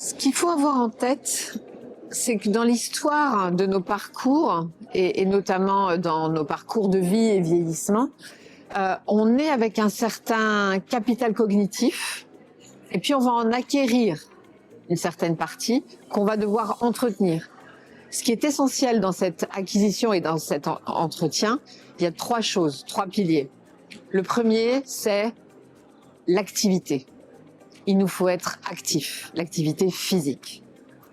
Ce qu'il faut avoir en tête, c'est que dans l'histoire de nos parcours, et notamment dans nos parcours de vie et vieillissement, on est avec un certain capital cognitif, et puis on va en acquérir une certaine partie qu'on va devoir entretenir. Ce qui est essentiel dans cette acquisition et dans cet entretien, il y a trois choses, trois piliers. Le premier, c'est l'activité. Il nous faut être actif, l'activité physique.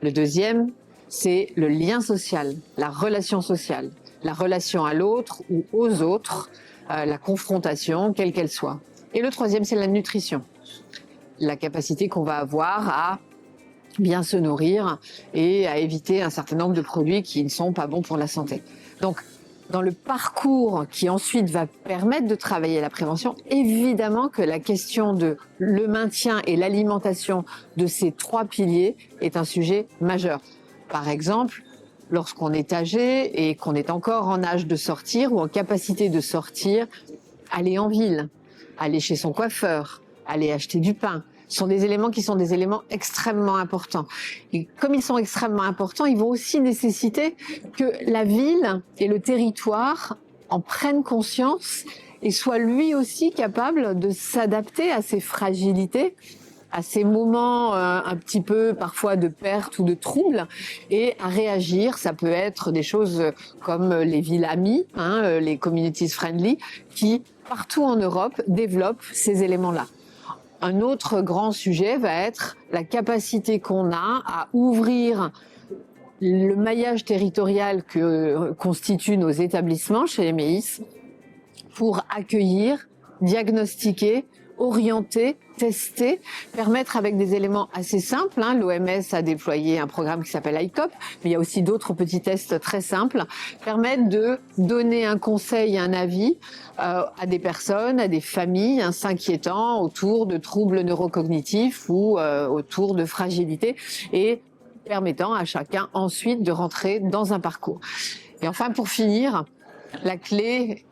Le deuxième, c'est le lien social, la relation sociale, la relation à l'autre ou aux autres, la confrontation, quelle qu'elle soit. Et le troisième, c'est la nutrition, la capacité qu'on va avoir à bien se nourrir et à éviter un certain nombre de produits qui ne sont pas bons pour la santé. Donc, dans le parcours qui ensuite va permettre de travailler la prévention, évidemment que la question de le maintien et l'alimentation de ces trois piliers est un sujet majeur. Par exemple, lorsqu'on est âgé et qu'on est encore en âge de sortir ou en capacité de sortir, aller en ville, aller chez son coiffeur, aller acheter du pain, sont des éléments qui sont des éléments extrêmement importants. Et comme ils sont extrêmement importants, ils vont aussi nécessiter que la ville et le territoire en prennent conscience et soit lui aussi capable de s'adapter à ces fragilités, à ces moments un petit peu parfois de perte ou de trouble, et à réagir. Ça peut être des choses comme les villes amies, les communities friendly, qui partout en Europe développent ces éléments-là. Un autre grand sujet va être la capacité qu'on a à ouvrir le maillage territorial que constituent nos établissements chez les MEIS pour accueillir, diagnostiquer, orienter, tester, permettre avec des éléments assez simples. L'OMS a déployé un programme qui s'appelle ICOP, mais il y a aussi d'autres petits tests très simples, permettre de donner un conseil, un avis à des personnes, à des familles s'inquiétant autour de troubles neurocognitifs ou autour de fragilité et permettant à chacun ensuite de rentrer dans un parcours. Et enfin, pour finir, la clé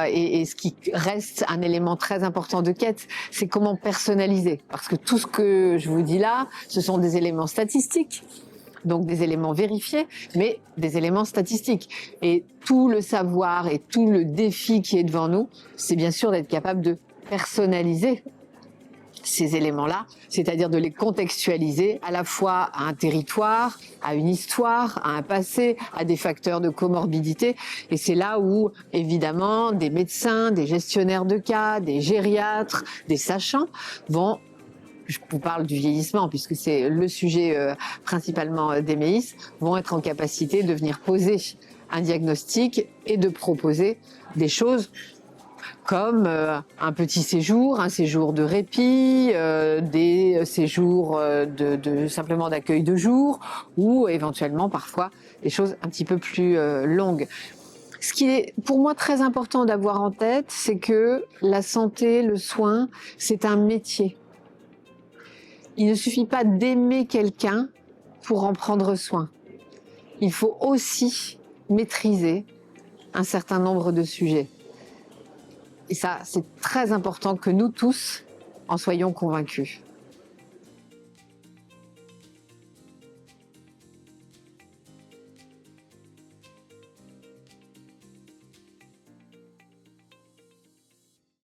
et ce qui reste un élément très important de quête, c'est comment personnaliser. Parce que tout ce que je vous dis là, ce sont des éléments statistiques, donc des éléments vérifiés, mais des éléments statistiques. Et tout le savoir et tout le défi qui est devant nous, c'est bien sûr d'être capable de personnaliser ces éléments-là, c'est-à-dire de les contextualiser à la fois à un territoire, à une histoire, à un passé, à des facteurs de comorbidité. Et c'est là où, évidemment, des médecins, des gestionnaires de cas, des gériatres, des sachants vont, je vous parle du vieillissement puisque c'est le sujet principalement des MEIS, vont être en capacité de venir poser un diagnostic et de proposer des choses comme un petit séjour, un séjour de répit, des séjours simplement d'accueil de jour ou éventuellement parfois des choses un petit peu plus longues. Ce qui est pour moi très important d'avoir en tête, c'est que la santé, le soin, c'est un métier. Il ne suffit pas d'aimer quelqu'un pour en prendre soin. Il faut aussi maîtriser un certain nombre de sujets. Et ça, c'est très important que nous tous en soyons convaincus.